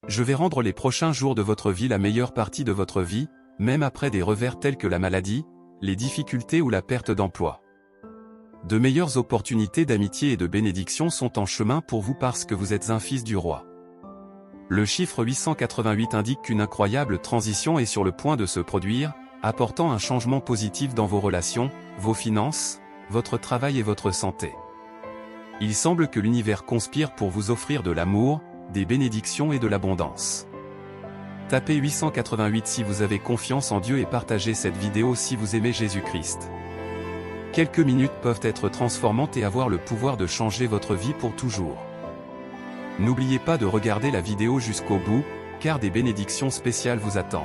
Je vais rendre les prochains jours de votre vie la meilleure partie de votre vie, même après des revers tels que la maladie, les difficultés ou la perte d'emploi. De meilleures opportunités d'amitié et de bénédiction sont en chemin pour vous parce que vous êtes un fils du roi. Le chiffre 888 indique qu'une incroyable transition est sur le point de se produire, apportant un changement positif dans vos relations, vos finances, votre travail et votre santé. Il semble que l'univers conspire pour vous offrir de l'amour, des bénédictions et de l'abondance. Tapez 888 si vous avez confiance en Dieu et partagez cette vidéo si vous aimez Jésus-Christ. Quelques minutes peuvent être transformantes et avoir le pouvoir de changer votre vie pour toujours. N'oubliez pas de regarder la vidéo jusqu'au bout, car des bénédictions spéciales vous attendent.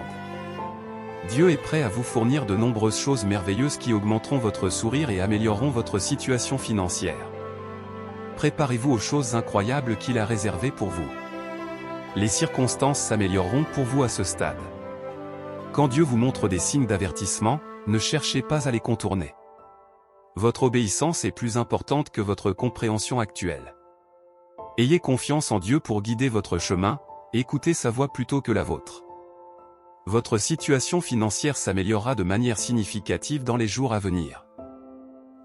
Dieu est prêt à vous fournir de nombreuses choses merveilleuses qui augmenteront votre sourire et amélioreront votre situation financière. Préparez-vous aux choses incroyables qu'il a réservées pour vous. Les circonstances s'amélioreront pour vous à ce stade. Quand Dieu vous montre des signes d'avertissement, ne cherchez pas à les contourner. Votre obéissance est plus importante que votre compréhension actuelle. Ayez confiance en Dieu pour guider votre chemin, écoutez sa voix plutôt que la vôtre. Votre situation financière s'améliorera de manière significative dans les jours à venir.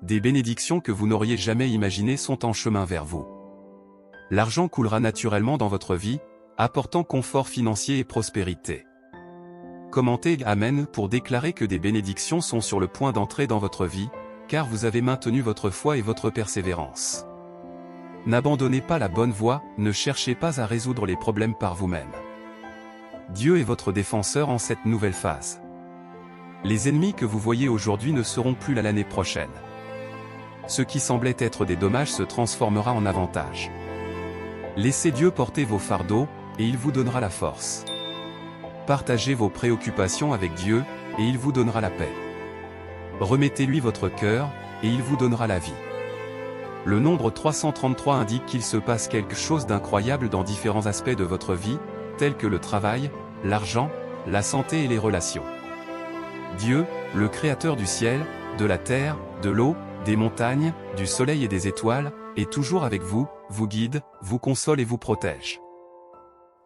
Des bénédictions que vous n'auriez jamais imaginées sont en chemin vers vous. L'argent coulera naturellement dans votre vie, apportant confort financier et prospérité. Commentez Amen pour déclarer que des bénédictions sont sur le point d'entrer dans votre vie, car vous avez maintenu votre foi et votre persévérance. N'abandonnez pas la bonne voie, ne cherchez pas à résoudre les problèmes par vous-même. Dieu est votre défenseur en cette nouvelle phase. Les ennemis que vous voyez aujourd'hui ne seront plus là l'année prochaine. Ce qui semblait être des dommages se transformera en avantages. Laissez Dieu porter vos fardeaux, et il vous donnera la force. Partagez vos préoccupations avec Dieu, et il vous donnera la paix. Remettez-lui votre cœur, et il vous donnera la vie. Le nombre 333 indique qu'il se passe quelque chose d'incroyable dans différents aspects de votre vie, tels que le travail, l'argent, la santé et les relations. Dieu, le Créateur du ciel, de la terre, de l'eau, des montagnes, du soleil et des étoiles, est toujours avec vous, vous guide, vous console et vous protège.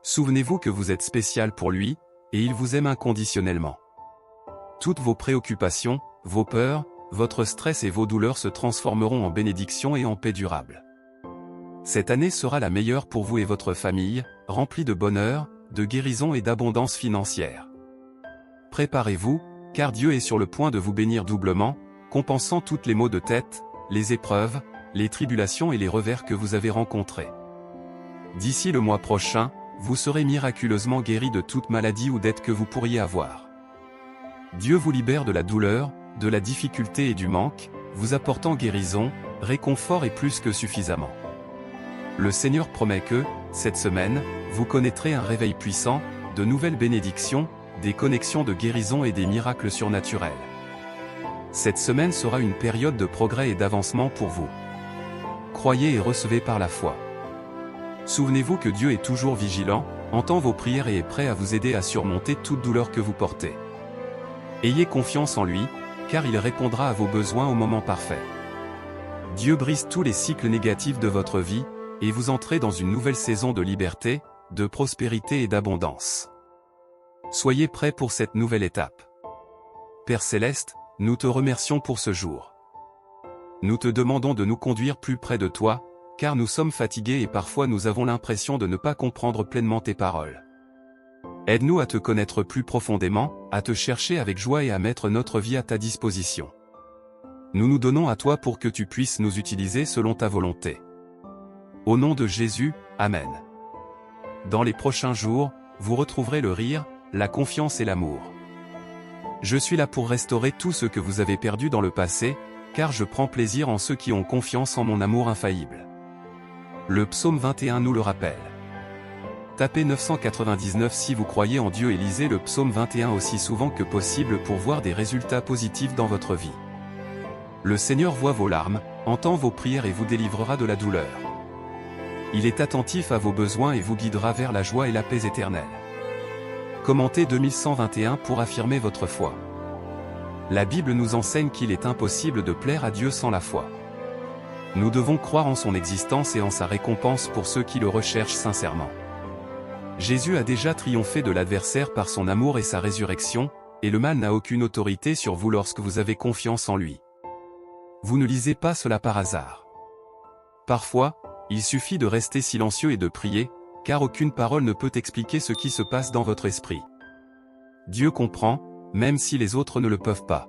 Souvenez-vous que vous êtes spécial pour lui, et il vous aime inconditionnellement. Toutes vos préoccupations, vos peurs, votre stress et vos douleurs se transformeront en bénédictions et en paix durable. Cette année sera la meilleure pour vous et votre famille, remplie de bonheur, de guérison et d'abondance financière. Préparez-vous, car Dieu est sur le point de vous bénir doublement, compensant toutes les maux de tête, les épreuves, les tribulations et les revers que vous avez rencontrés. D'ici le mois prochain, vous serez miraculeusement guéri de toute maladie ou dette que vous pourriez avoir. Dieu vous libère de la douleur, de la difficulté et du manque, vous apportant guérison, réconfort et plus que suffisamment. Le Seigneur promet que, cette semaine, vous connaîtrez un réveil puissant, de nouvelles bénédictions, des connexions de guérison et des miracles surnaturels. Cette semaine sera une période de progrès et d'avancement pour vous. Croyez et recevez par la foi. Souvenez-vous que Dieu est toujours vigilant, entend vos prières et est prêt à vous aider à surmonter toute douleur que vous portez. Ayez confiance en lui, car il répondra à vos besoins au moment parfait. Dieu brise tous les cycles négatifs de votre vie, et vous entrez dans une nouvelle saison de liberté, de prospérité et d'abondance. Soyez prêts pour cette nouvelle étape. Père Céleste, nous te remercions pour ce jour. Nous te demandons de nous conduire plus près de toi, car nous sommes fatigués et parfois nous avons l'impression de ne pas comprendre pleinement tes paroles. Aide-nous à te connaître plus profondément, à te chercher avec joie et à mettre notre vie à ta disposition. Nous nous donnons à toi pour que tu puisses nous utiliser selon ta volonté. Au nom de Jésus, Amen. Dans les prochains jours, vous retrouverez le rire, la confiance et l'amour. Je suis là pour restaurer tout ce que vous avez perdu dans le passé, car je prends plaisir en ceux qui ont confiance en mon amour infaillible. Le psaume 21 nous le rappelle. Tapez 999 si vous croyez en Dieu et lisez le psaume 21 aussi souvent que possible pour voir des résultats positifs dans votre vie. Le Seigneur voit vos larmes, entend vos prières et vous délivrera de la douleur. Il est attentif à vos besoins et vous guidera vers la joie et la paix éternelle. Commentez 2121 pour affirmer votre foi. La Bible nous enseigne qu'il est impossible de plaire à Dieu sans la foi. Nous devons croire en son existence et en sa récompense pour ceux qui le recherchent sincèrement. Jésus a déjà triomphé de l'adversaire par son amour et sa résurrection, et le mal n'a aucune autorité sur vous lorsque vous avez confiance en lui. Vous ne lisez pas cela par hasard. Parfois, il suffit de rester silencieux et de prier, car aucune parole ne peut expliquer ce qui se passe dans votre esprit. Dieu comprend, même si les autres ne le peuvent pas.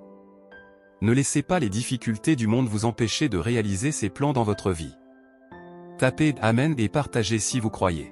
Ne laissez pas les difficultés du monde vous empêcher de réaliser ses plans dans votre vie. Tapez Amen et partagez si vous croyez.